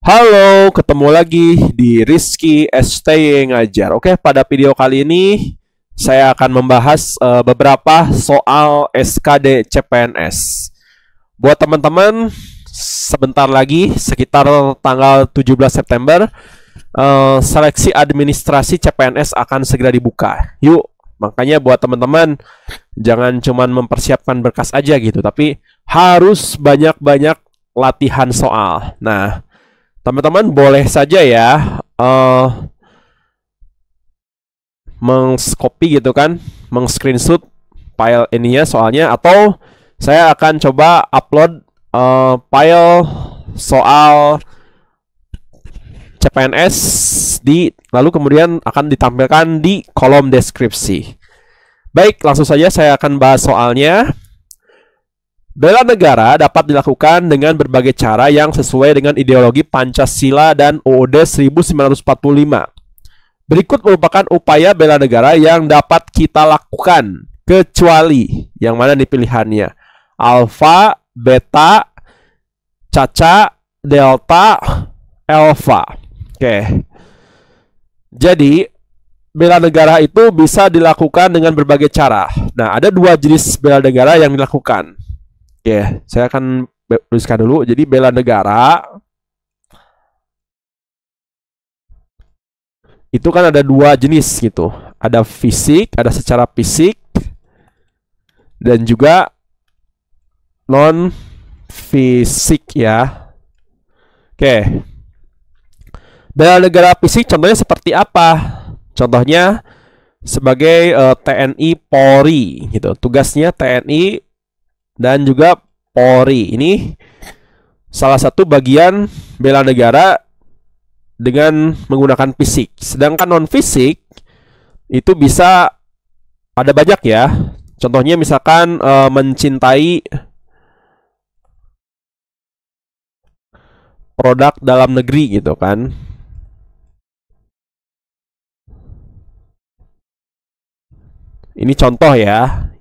Halo, ketemu lagi di Rizky STY Ngajar. Oke, pada video kali ini saya akan membahas beberapa soal SKD CPNS. Buat teman-teman, sebentar lagi sekitar tanggal 17 September seleksi administrasi CPNS akan segera dibuka. Yuk, makanya buat teman-teman jangan cuman mempersiapkan berkas aja gitu, tapi harus banyak-banyak latihan soal. Nah, teman-teman boleh saja ya meng-copy gitu kan, meng-screenshot file ininya soalnya, atau saya akan coba upload file soal CPNS lalu kemudian akan ditampilkan di kolom deskripsi. Baik, langsung saja saya akan bahas soalnya. Bela negara dapat dilakukan dengan berbagai cara yang sesuai dengan ideologi Pancasila dan UUD 1945. Berikut merupakan upaya bela negara yang dapat kita lakukan, kecuali yang mana nih pilihannya? Alfa, beta, caca, delta, alfa. Oke. Jadi, bela negara itu bisa dilakukan dengan berbagai cara. Nah, ada dua jenis bela negara yang dilakukan. Oke, saya akan tuliskan dulu. Jadi bela negara itu kan ada dua jenis gitu. Ada fisik, ada secara fisik, dan juga non fisik ya. Oke. Bela negara fisik contohnya seperti apa? Contohnya sebagai TNI Polri gitu. Tugasnya TNI dan juga Polri. Ini salah satu bagian bela negara dengan menggunakan fisik. Sedangkan non fisik itu bisa ada banyak ya. Contohnya misalkan mencintai produk dalam negeri gitu kan. Ini contoh ya.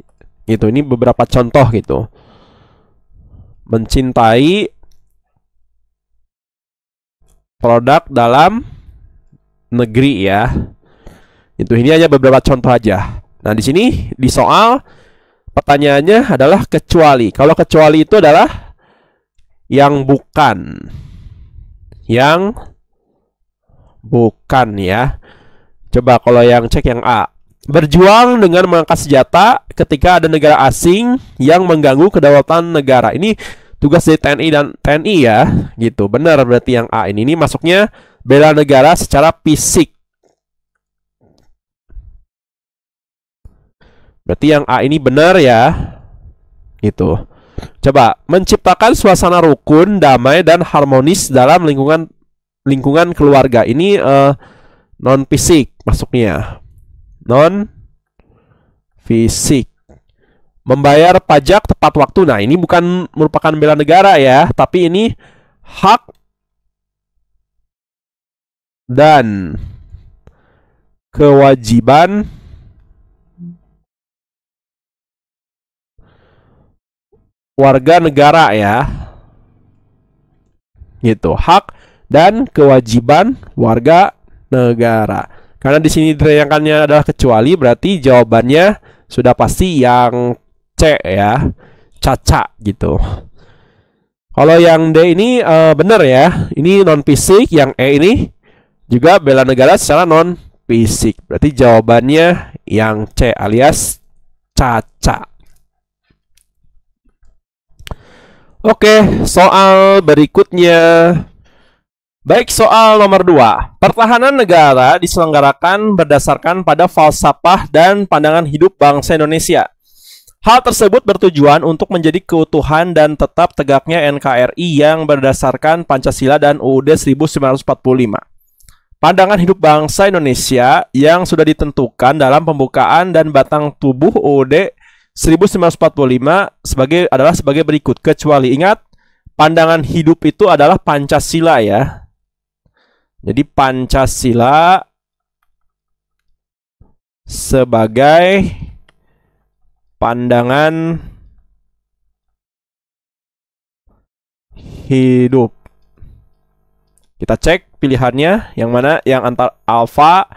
Gitu, ini beberapa contoh gitu. Mencintai produk dalam negeri ya. Itu, ini hanya beberapa contoh aja. Nah, di sini di soal pertanyaannya adalah kecuali. Kalau kecuali itu adalah yang bukan. Yang bukan ya. Coba kalau yang cek yang A. Berjuang dengan mengangkat senjata ketika ada negara asing yang mengganggu kedaulatan negara. Ini tugas dari TNI dan TNI ya, gitu. Benar berarti yang A ini. Ini masuknya bela negara secara fisik. Berarti yang A ini benar ya, gitu. Coba menciptakan suasana rukun, damai dan harmonis dalam lingkungan keluarga. Ini non fisik masuknya. Non fisik. Membayar pajak tepat waktu. Nah, ini bukan merupakan bela negara ya, tapi ini hak dan kewajiban warga negara ya. Gitu, hak dan kewajiban warga negara. Karena di sini diterangkannya adalah kecuali, berarti jawabannya sudah pasti yang C ya, caca gitu. Kalau yang D ini benar ya, ini non fisik. Yang E ini juga bela negara secara non fisik. Berarti jawabannya yang C alias caca. Oke, soal berikutnya. Baik, soal nomor 2. Pertahanan negara diselenggarakan berdasarkan pada falsafah dan pandangan hidup bangsa Indonesia. Hal tersebut bertujuan untuk menjadi keutuhan dan tetap tegaknya NKRI yang berdasarkan Pancasila dan UUD 1945. Pandangan hidup bangsa Indonesia yang sudah ditentukan dalam pembukaan dan batang tubuh UUD 1945 adalah sebagai berikut. Kecuali, ingat, pandangan hidup itu adalah Pancasila ya. Jadi Pancasila sebagai pandangan hidup. Kita cek pilihannya yang mana, yang antar alfa,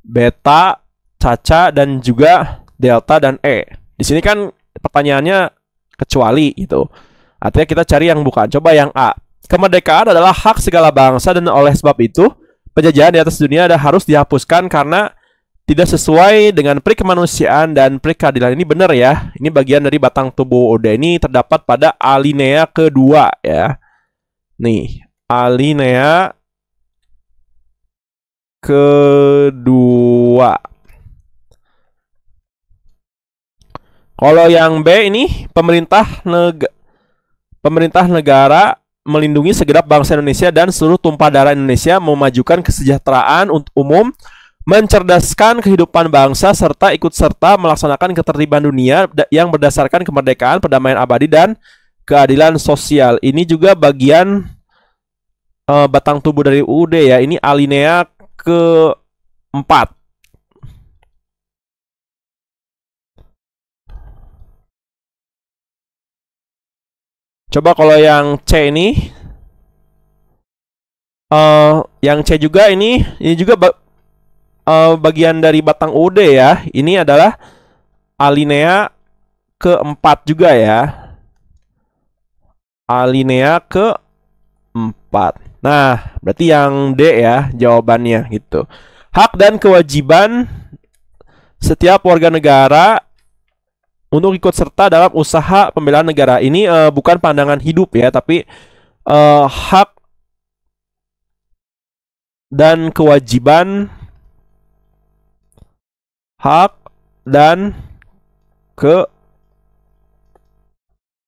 beta, caca, dan juga delta dan E. Di sini kan pertanyaannya kecuali gitu. Artinya kita cari yang bukan. Coba yang A. Kemerdekaan adalah hak segala bangsa dan oleh sebab itu penjajahan di atas dunia harus dihapuskan karena tidak sesuai dengan pri kemanusiaan dan pri keadilan. Ini benar ya. Ini bagian dari batang tubuh UUD. Ini terdapat pada alinea kedua ya. Nih, alinea kedua. Kalau yang B ini pemerintah negara melindungi segenap bangsa Indonesia dan seluruh tumpah darah Indonesia, memajukan kesejahteraan umum, mencerdaskan kehidupan bangsa, serta ikut serta melaksanakan ketertiban dunia yang berdasarkan kemerdekaan, perdamaian abadi, dan keadilan sosial. Ini juga bagian batang tubuh dari UUD ya. Ini alinea keempat. Coba kalau yang C ini, yang C juga ini juga bagian dari batang UUD ya. Ini adalah alinea keempat juga ya. Alinea keempat. Nah, berarti yang D ya jawabannya gitu. Hak dan kewajiban setiap warga negara untuk ikut serta dalam usaha pembelaan negara. Ini bukan pandangan hidup ya, tapi hak dan kewajiban, hak dan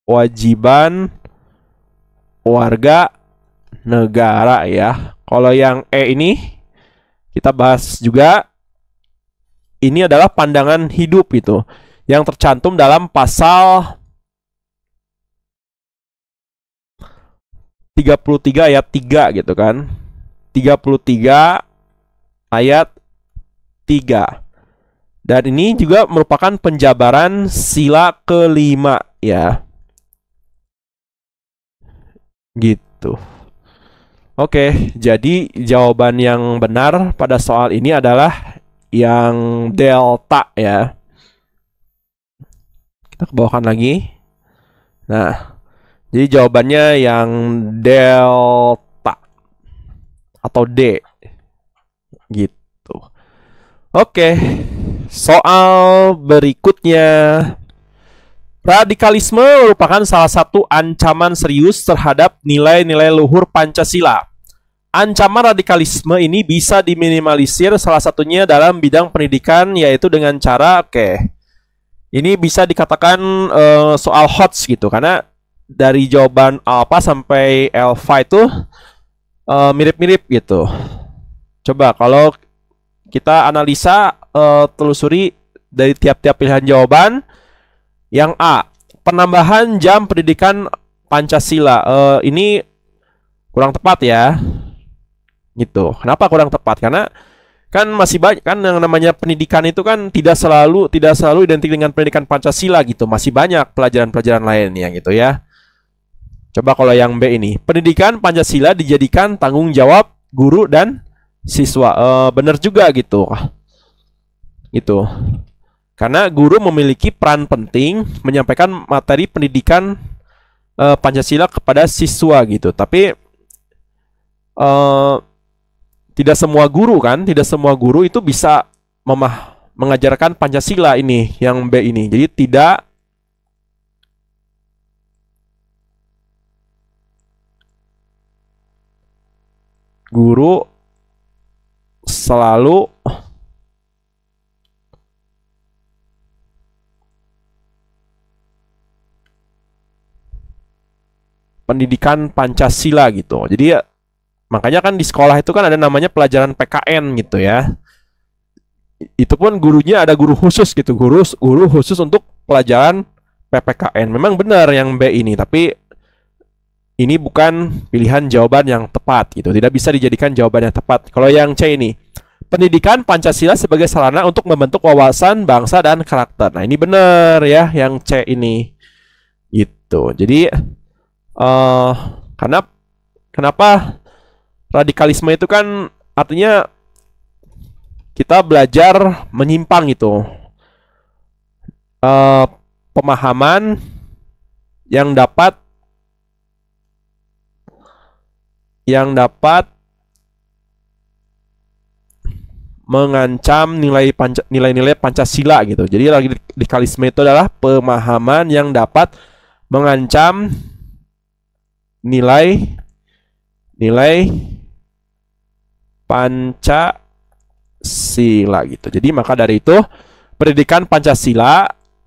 kewajiban warga negara ya. Kalau yang E ini kita bahas juga, ini adalah pandangan hidup itu yang tercantum dalam pasal 33 ayat 3 gitu kan. 33 ayat 3. Dan ini juga merupakan penjabaran sila kelima ya. Gitu. Oke, jadi jawaban yang benar pada soal ini adalah yang delta ya. Kita kebawakan lagi. Nah, jadi jawabannya yang delta atau D gitu. Oke, soal berikutnya. Radikalisme merupakan salah satu ancaman serius terhadap nilai-nilai luhur Pancasila. Ancaman radikalisme ini bisa diminimalisir salah satunya dalam bidang pendidikan, yaitu dengan cara ini bisa dikatakan soal HOTS gitu, karena dari jawaban alpha sampai alpha itu mirip-mirip gitu. Coba kalau kita analisa, telusuri dari tiap-tiap pilihan jawaban. Yang A, penambahan jam pendidikan Pancasila. Ini kurang tepat ya. Gitu. Kenapa kurang tepat? Karena kan masih banyak kan yang namanya pendidikan itu kan tidak selalu identik dengan pendidikan Pancasila gitu. Masih banyak pelajaran-pelajaran lainnya gitu ya. Coba kalau yang B ini, pendidikan Pancasila dijadikan tanggung jawab guru dan siswa. Benar juga gitu. Gitu. Karena guru memiliki peran penting menyampaikan materi pendidikan Pancasila kepada siswa gitu. Tapi tidak semua guru itu bisa mengajarkan Pancasila ini, yang B ini. Jadi tidak guru selalu pendidikan Pancasila gitu. Jadi makanya kan di sekolah itu kan ada namanya pelajaran PKN gitu ya. Itu pun gurunya ada guru khusus gitu, guru khusus untuk pelajaran PPKN. Memang benar yang B ini, tapi ini bukan pilihan jawaban yang tepat gitu. Tidak bisa dijadikan jawaban yang tepat. Kalau yang C ini, pendidikan Pancasila sebagai sarana untuk membentuk wawasan bangsa dan karakter. Nah, ini benar ya yang C ini. Gitu. Jadi Karena kenapa radikalisme itu kan artinya kita belajar menyimpang gitu. Pemahaman yang dapat mengancam nilai-nilai Pancasila gitu. Jadi radikalisme itu adalah pemahaman yang dapat mengancam nilai Pancasila gitu. Jadi maka dari itu pendidikan Pancasila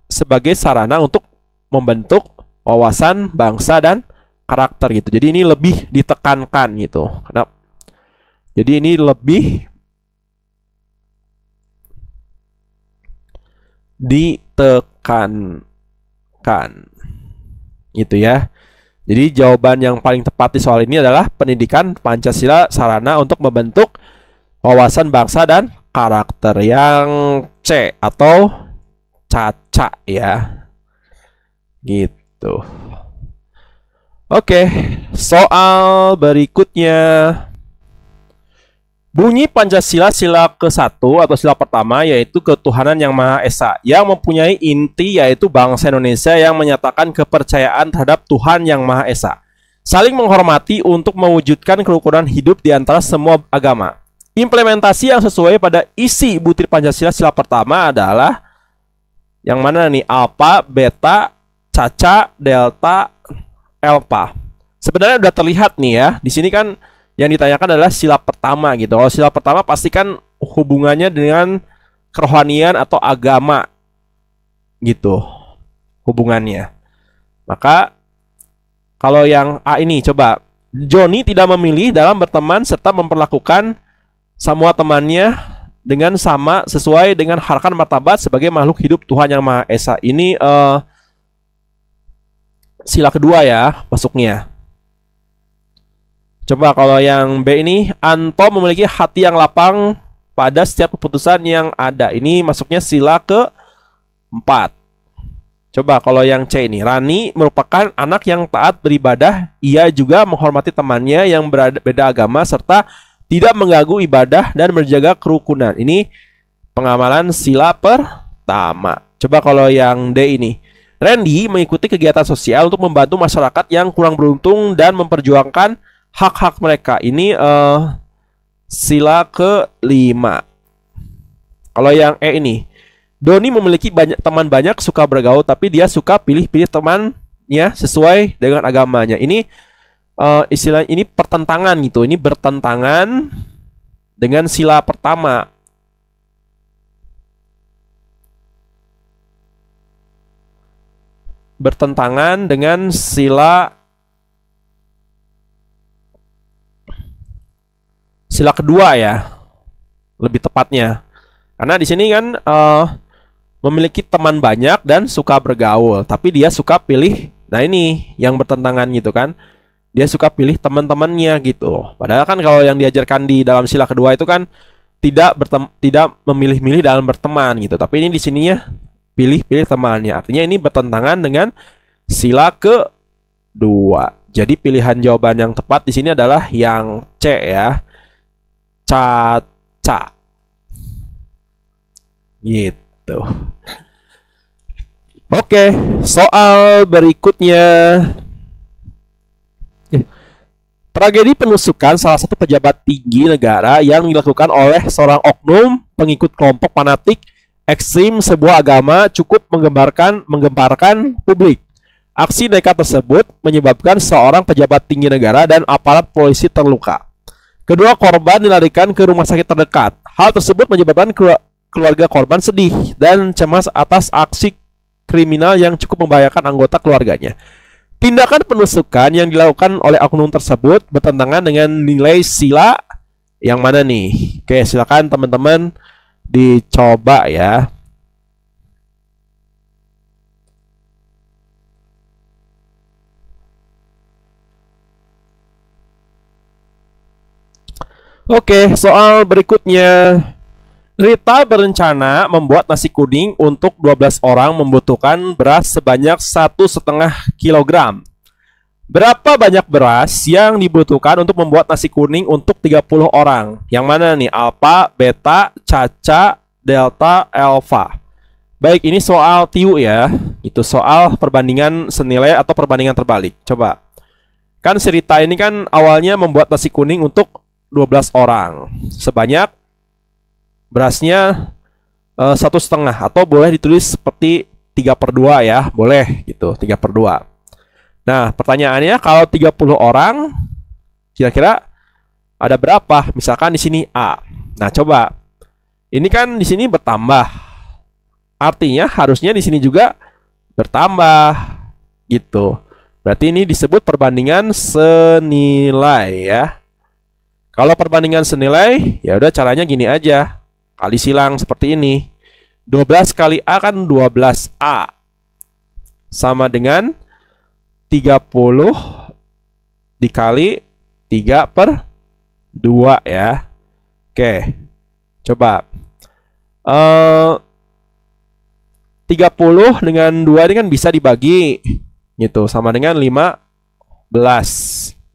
sebagai sarana untuk membentuk wawasan bangsa dan karakter gitu. Jadi ini lebih ditekankan gitu. Kenapa? Jadi ini lebih ditekankan gitu ya. Jadi jawaban yang paling tepat di soal ini adalah pendidikan Pancasila sarana untuk membentuk wawasan bangsa dan karakter, yang C atau Caca ya. Gitu. Oke, soal berikutnya. Bunyi Pancasila sila ke-1 atau sila pertama yaitu ketuhanan yang Maha Esa, yang mempunyai inti yaitu bangsa Indonesia yang menyatakan kepercayaan terhadap Tuhan yang Maha Esa, saling menghormati untuk mewujudkan kerukunan hidup di antara semua agama. Implementasi yang sesuai pada isi butir Pancasila sila pertama adalah yang mana nih? Alpha, beta, caca, delta, alpha. Sebenarnya udah terlihat nih ya. Di sini kan yang ditanyakan adalah sila pertama gitu. Kalau sila pertama pasti kan hubungannya dengan kerohanian atau agama gitu hubungannya. Maka kalau yang A ini coba, Joni tidak memilih dalam berteman serta memperlakukan semua temannya dengan sama sesuai dengan harkat martabat sebagai makhluk hidup Tuhan yang Maha Esa. Ini sila kedua ya masuknya. Coba kalau yang B ini, Anto memiliki hati yang lapang pada setiap keputusan yang ada. Ini masuknya sila ke-4. Coba kalau yang C ini, Rani merupakan anak yang taat beribadah. Ia juga menghormati temannya yang berbeda agama serta tidak mengganggu ibadah dan menjaga kerukunan. Ini pengamalan sila pertama. Coba kalau yang D ini, Randy mengikuti kegiatan sosial untuk membantu masyarakat yang kurang beruntung dan memperjuangkan hak-hak mereka. Ini sila ke-5. Kalau yang E ini, Doni memiliki teman banyak, suka bergaul, tapi dia suka pilih-pilih temannya sesuai dengan agamanya. Ini istilah ini pertentangan gitu. Ini bertentangan dengan sila pertama. Bertentangan dengan sila kedua ya, lebih tepatnya, karena di sini kan memiliki teman banyak dan suka bergaul, tapi dia suka pilih. Nah ini yang bertentangan gitu kan, dia suka pilih teman-temannya gitu. Padahal kan kalau yang diajarkan di dalam sila kedua itu kan tidak memilih-milih dalam berteman gitu, tapi ini di sininya pilih-pilih temannya. Artinya ini bertentangan dengan sila kedua. Jadi pilihan jawaban yang tepat di sini adalah yang C ya. Caca gitu. Oke, soal berikutnya. Tragedi penusukan salah satu pejabat tinggi negara yang dilakukan oleh seorang oknum pengikut kelompok fanatik ekstrim sebuah agama cukup menggemparkan publik. Aksi nekat tersebut menyebabkan seorang pejabat tinggi negara dan aparat polisi terluka. Kedua korban dilarikan ke rumah sakit terdekat. Hal tersebut menyebabkan keluarga korban sedih dan cemas atas aksi kriminal yang cukup membahayakan anggota keluarganya. Tindakan penusukan yang dilakukan oleh oknum tersebut bertentangan dengan nilai sila yang mana nih? Oke, silakan teman-teman dicoba ya. Oke, soal berikutnya. Rita berencana membuat nasi kuning untuk 12 orang membutuhkan beras sebanyak 1,5 kilogram. Berapa banyak beras yang dibutuhkan untuk membuat nasi kuning untuk 30 orang? Yang mana nih? Alpha, beta, caca, delta, alpha. Baik, ini soal TIU ya. Itu soal perbandingan senilai atau perbandingan terbalik. Coba. Kan cerita ini kan awalnya membuat nasi kuning untuk 12 orang. Sebanyak berasnya 1,5 atau boleh ditulis seperti 3/2 ya. Boleh gitu, 3/2. Nah, pertanyaannya kalau 30 orang kira-kira ada berapa? Misalkan di sini A. Nah, coba. Ini kan di sini bertambah. Artinya harusnya di sini juga bertambah gitu. Berarti ini disebut perbandingan senilai ya. Kalau perbandingan senilai, ya udah caranya gini aja. Kali silang seperti ini. 12 kali A kan 12A. Sama dengan 30 dikali 3/2 ya. Oke. Coba. 30 dengan 2 ini kan bisa dibagi gitu, sama dengan 15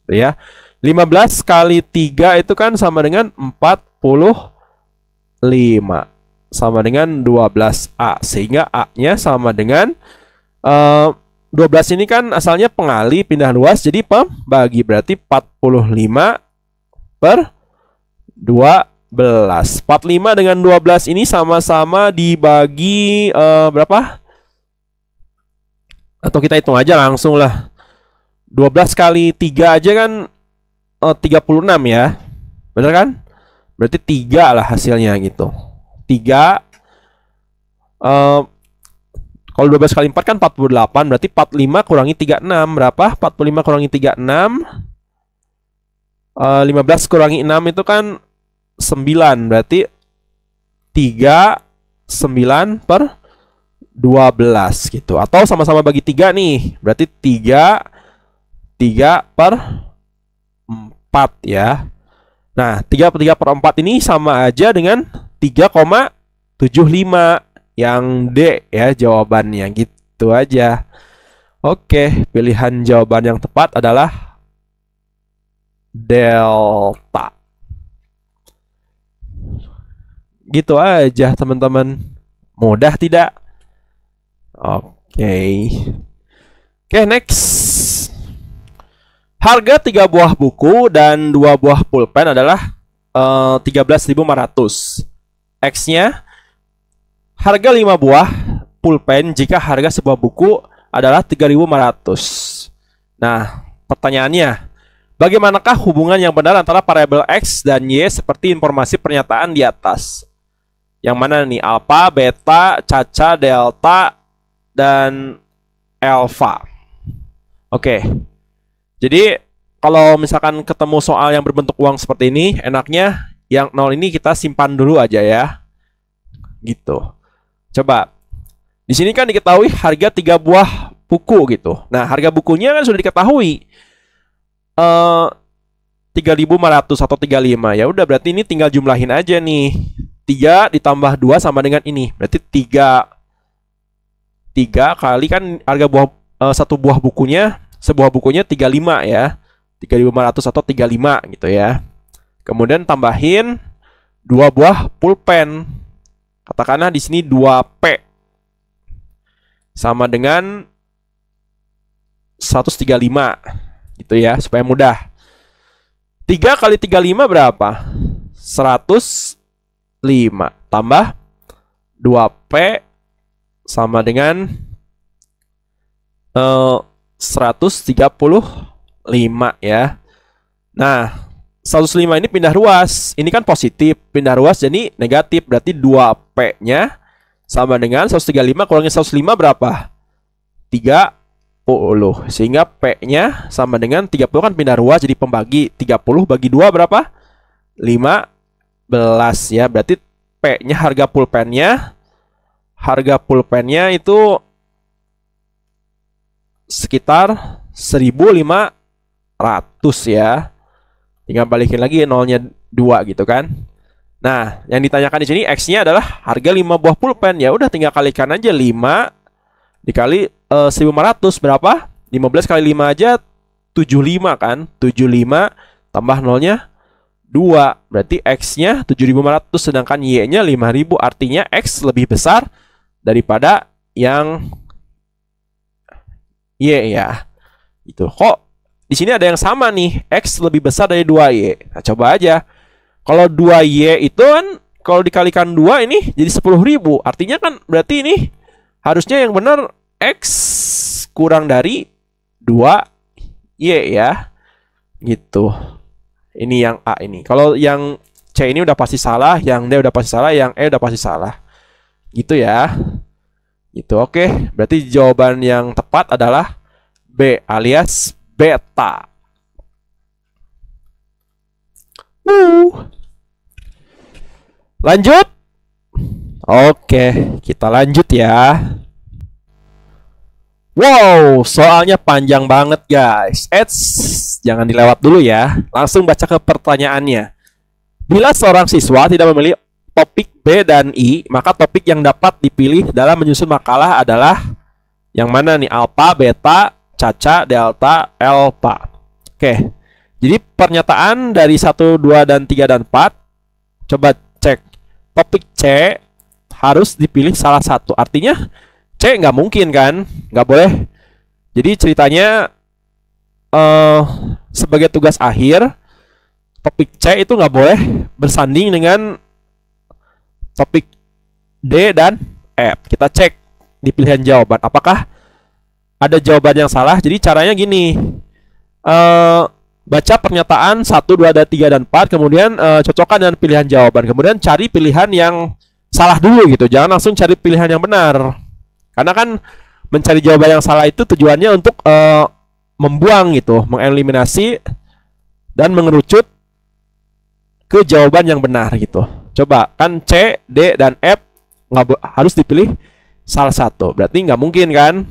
ya. 15 kali 3 itu kan sama dengan 45 sama dengan 12A, sehingga A-nya sama dengan 12 ini kan asalnya pengali pindah luas jadi pembagi, berarti 45/12. 45 dengan 12 ini sama-sama dibagi berapa? Atau kita hitung aja langsung lah. 12 kali 3 aja kan 36 ya. Bener kan? Berarti 3 lah hasilnya gitu. 3 kalau 12 kali 4 kan 48, berarti 45 kurangi 36 berapa? 45 kurangi 36 15 kurangi 6 itu kan 9, berarti 39/12 gitu. Atau sama-sama bagi 3 nih, berarti 3/4 ya. Nah, 3/4 ini sama aja dengan 3,75, yang D ya jawabannya, gitu aja. Oke, pilihan jawaban yang tepat adalah delta. Gitu aja teman-teman. Mudah tidak? Oke. Oke, next. Harga 3 buah buku dan 2 buah pulpen adalah 13.500. X-nya harga 5 buah pulpen jika harga sebuah buku adalah 3.500. Nah, pertanyaannya, bagaimanakah hubungan yang benar antara variabel X dan Y seperti informasi pernyataan di atas? Yang mana nih? Alpha, beta, caca, delta, dan alpha. Oke. Jadi, kalau misalkan ketemu soal yang berbentuk uang seperti ini, enaknya yang 0 ini kita simpan dulu aja ya. Gitu. Coba. Di sini kan diketahui harga 3 buah buku gitu. Nah, harga bukunya kan sudah diketahui. 3.500 atau 35. Ya udah, berarti ini tinggal jumlahin aja nih. 3 ditambah 2 sama dengan ini. Berarti 3 kali kan harga satu buah bukunya, sebuah bukunya 35 ya. 3.500 atau 35 gitu ya. Kemudian tambahin 2 buah pulpen. Katakanlah di sini 2P sama dengan 135 gitu ya, supaya mudah. 3 kali 35 berapa? 105 tambah 2P sama dengan 135 ya. Nah, 105 ini pindah ruas. Ini kan positif, pindah ruas jadi negatif. Berarti 2P-nya sama dengan 135 kurangi 105 berapa? 30. Sehingga P-nya sama dengan 30 kan pindah ruas jadi pembagi. 30 bagi 2 berapa? 15 ya. Berarti P-nya harga pulpennya itu sekitar 1.500 ya. Tinggal balikin lagi nolnya 2 gitu kan. Nah, yang ditanyakan di sini X-nya adalah harga 5 buah pulpen. Ya udah, tinggal kalikan aja 5 dikali 1.500 berapa? 15 kali 5 aja 75 kan? 75 tambah nolnya 2. Berarti X-nya 7.500 sedangkan Y-nya 5.000. Artinya X lebih besar daripada yang Y ya. Itu. Kok di sini ada yang sama nih. X lebih besar dari 2Y. Nah, coba aja. Kalau 2Y itu kan kalau dikalikan 2 ini jadi 10.000. Artinya kan berarti ini harusnya yang benar X kurang dari 2Y ya. Gitu. Ini yang A ini. Kalau yang C ini udah pasti salah, yang D udah pasti salah, yang E udah pasti salah. Gitu ya. Gitu. Oke, berarti jawaban yang tepat adalah B alias beta. Lanjut. Oke, kita lanjut ya. Wow, soalnya panjang banget guys. Jangan dilewat dulu ya. Langsung baca ke pertanyaannya. Bila seorang siswa tidak memilih topik B dan I, maka topik yang dapat dipilih dalam menyusun makalah adalah yang mana nih? Alpha, beta, caca, delta, alpha. Oke. Jadi pernyataan dari 1, 2, dan 3, dan 4. Coba cek. Topik C harus dipilih salah satu. Artinya C nggak mungkin kan? Nggak boleh. Jadi ceritanya sebagai tugas akhir, topik C itu nggak boleh bersanding dengan topik D dan F. Kita cek di pilihan jawaban. Apakah ada jawaban yang salah? Jadi caranya gini. Baca pernyataan 1, 2, dan 3, dan 4. Kemudian cocokkan dengan pilihan jawaban. Kemudian cari pilihan yang salah dulu gitu. Jangan langsung cari pilihan yang benar. Karena kan mencari jawaban yang salah itu tujuannya untuk membuang gitu, mengeliminasi dan mengerucut ke jawaban yang benar gitu. Coba kan C, D, dan F harus dipilih salah satu. Berarti nggak mungkin kan?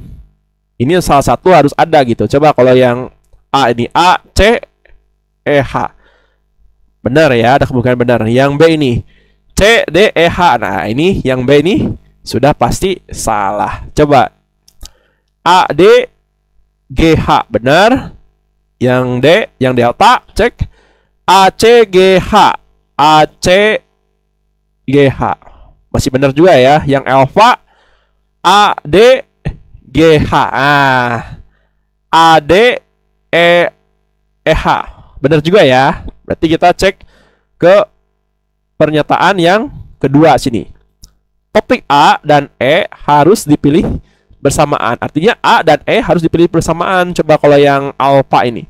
Ini salah satu harus ada gitu. Coba kalau yang A ini A, C, E, H. Benar ya, ada kemungkinan benar. Yang B ini C, D, E, H. Nah, ini yang B ini sudah pasti salah. Coba A, D, G, H. Benar. Yang D, yang delta, cek. A, C, G, H. A, C, G, H. Masih benar juga ya. Yang alpha A, D, G, H. A, D, E, H. Benar juga ya. Berarti kita cek ke pernyataan yang kedua sini. Topik A dan E harus dipilih bersamaan. Artinya A dan E harus dipilih bersamaan. Coba kalau yang alpha ini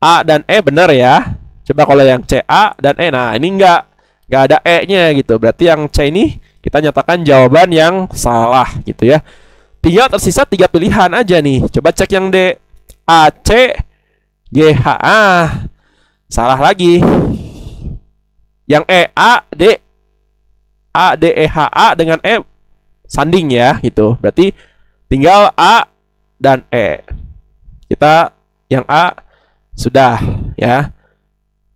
A dan E benar ya. Coba kalau yang C, A dan E. Nah ini nggak ada E-nya gitu. Berarti yang C ini kita nyatakan jawaban yang salah gitu ya. Tinggal tersisa 3 pilihan aja nih. Coba cek yang D. A, C, G, H. Salah lagi. Yang E, A, D. A, D, E, H. A dengan E sanding ya gitu. Berarti tinggal A dan E. Kita yang A sudah ya.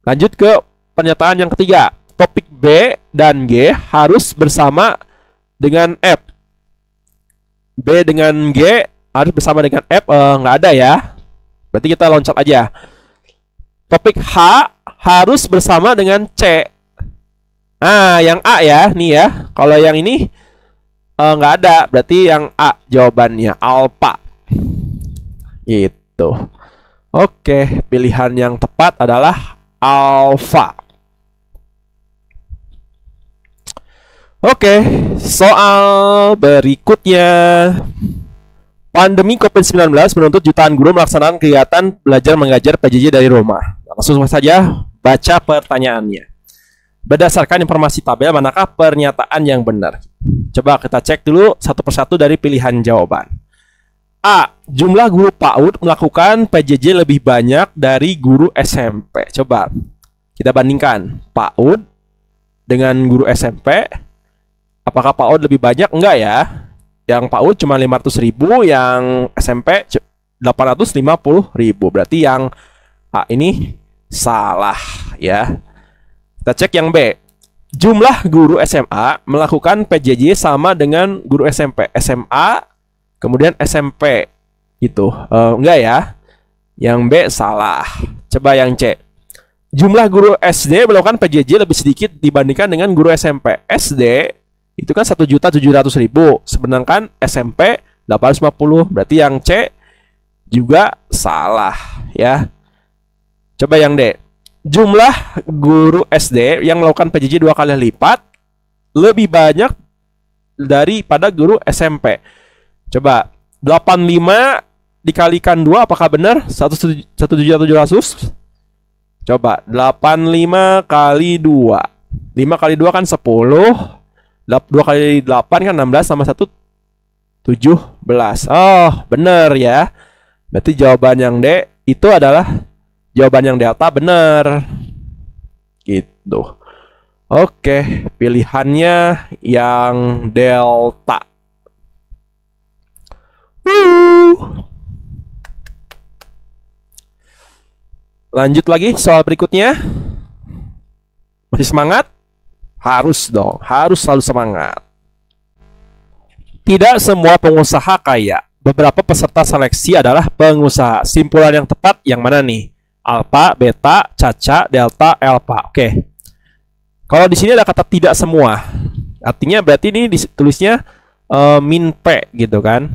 Lanjut ke pernyataan yang ketiga. Topik B dan G harus bersama dengan F. B dengan G harus bersama dengan F. Nggak ada ya. Berarti kita loncat aja. Topik H harus bersama dengan C. Nah, yang A ya, nih ya. Kalau yang ini nggak ada, berarti yang A jawabannya alpha. Gitu. Oke, pilihan yang tepat adalah alpha. Oke, soal berikutnya. Pandemi COVID-19 menuntut jutaan guru melaksanakan kegiatan belajar mengajar PJJ dari rumah. Langsung saja baca pertanyaannya. Berdasarkan informasi tabel, manakah pernyataan yang benar? Coba kita cek dulu satu persatu dari pilihan jawaban. A. Jumlah guru PAUD melakukan PJJ lebih banyak dari guru SMP. Coba kita bandingkan PAUD dengan guru SMP. Apakah PAUD lebih banyak? Enggak ya. Yang PAUD cuma 500.000, yang SMP 850.000. Berarti yang A ini salah ya. Kita cek yang B. Jumlah guru SMA melakukan PJJ sama dengan guru SMP. SMA kemudian SMP gitu. Enggak ya. Yang B salah. Coba yang C. Jumlah guru SD melakukan PJJ lebih sedikit dibandingkan dengan guru SMP. SD itu kan 1.700.000, sedangkan SMP 850. Berarti yang C juga salah ya. Coba yang D. Jumlah guru SD yang melakukan PJJ 2 kali lipat lebih banyak daripada guru SMP. Coba 85 dikalikan 2 apakah benar? 1.700. Coba 85 kali 2. 5 kali 2 kan 10. 2 kali 8 kan 16 sama 1 17. Oh, benar ya. Berarti jawaban yang D itu adalah jawaban yang delta benar. Gitu. Oke, pilihannya yang delta. Lanjut lagi soal berikutnya. Masih semangat? Harus dong, harus selalu semangat. Tidak semua pengusaha kaya. Beberapa peserta seleksi adalah pengusaha. Simpulan yang tepat yang mana nih? Alpha, beta, caca, delta, alpha. Oke. Kalau di sini ada kata tidak semua. Artinya berarti ini ditulisnya min P gitu kan.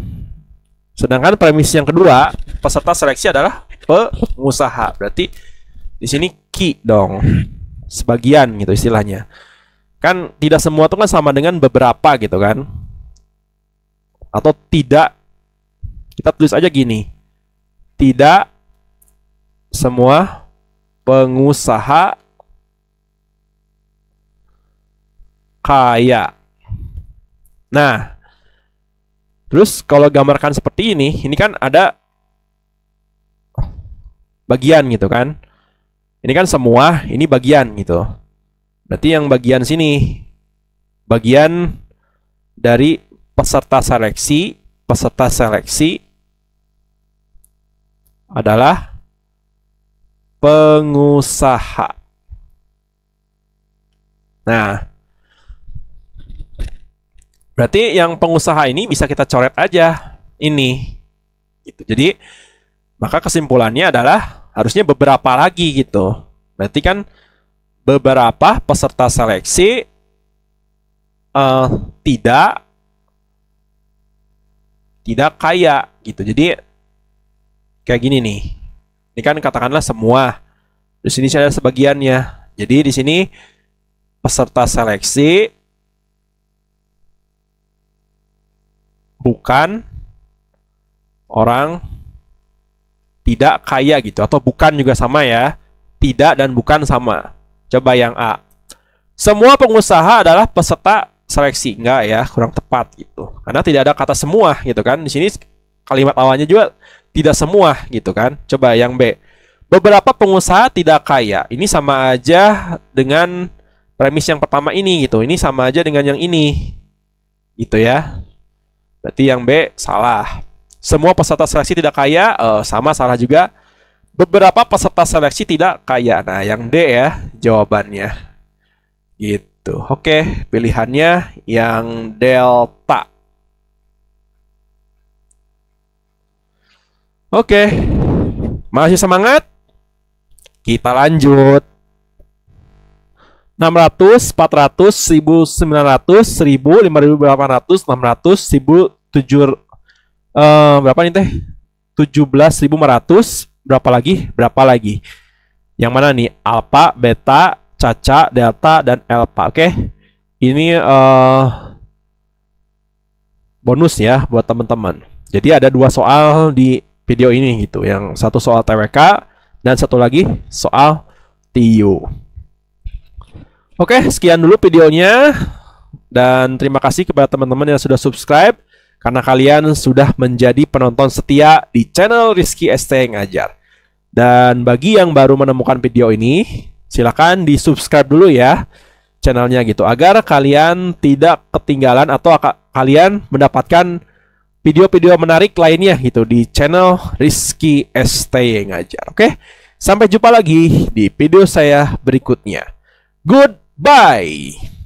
Sedangkan premis yang kedua, peserta seleksi adalah pengusaha. Berarti di sini ki dong. Sebagian gitu istilahnya. Kan tidak semua itu kan sama dengan beberapa gitu kan. Atau tidak. Kita tulis aja gini. Tidak semua pengusaha kaya. Nah, terus kalau gambarkan seperti ini kan ada bagian gitu kan. Ini kan semua, ini bagian gitu. Berarti yang bagian sini bagian dari peserta seleksi adalah pengusaha. Nah, berarti yang pengusaha ini bisa kita coret aja ini. Gitu. Jadi, maka kesimpulannya adalah harusnya beberapa lagi gitu. Berarti kan beberapa peserta seleksi tidak kaya gitu. Jadi kayak gini nih. Ini kan katakanlah semua. Di sini ada sebagiannya. Jadi di sini peserta seleksi bukan orang tidak kaya gitu, atau bukan juga sama ya. Tidak dan bukan sama. Coba yang A. Semua pengusaha adalah peserta seleksi. Enggak ya, kurang tepat gitu. Karena tidak ada kata semua gitu kan. Di sini kalimat awalnya juga tidak semua gitu kan. Coba yang B. Beberapa pengusaha tidak kaya. Ini sama aja dengan premis yang pertama ini gitu. Ini sama aja dengan yang ini. Gitu ya. Berarti yang B salah. Semua peserta seleksi tidak kaya, sama salah juga. Beberapa peserta seleksi tidak kaya. Nah, yang D ya jawabannya. Gitu. Oke, pilihannya yang delta. Oke. Masih semangat? Kita lanjut. 600, 400, 1900, 1000, 5800, 600, 1000, berapa nih teh? 17.500. Berapa lagi? Berapa lagi? Yang mana nih? Alpha, beta, caca, delta, dan alpha. Oke. Ini bonus ya buat teman-teman. Jadi ada 2 soal di video ini gitu. Yang satu soal TWK dan satu lagi soal TIU. Oke, sekian dulu videonya. Dan terima kasih kepada teman-teman yang sudah subscribe. Karena kalian sudah menjadi penonton setia di channel Rizky ST Ngajar. Dan bagi yang baru menemukan video ini, silakan di subscribe dulu ya channelnya gitu. Agar kalian tidak ketinggalan atau kalian mendapatkan video-video menarik lainnya gitu di channel Rizky ST Ngajar. Oke, sampai jumpa lagi di video saya berikutnya. Goodbye.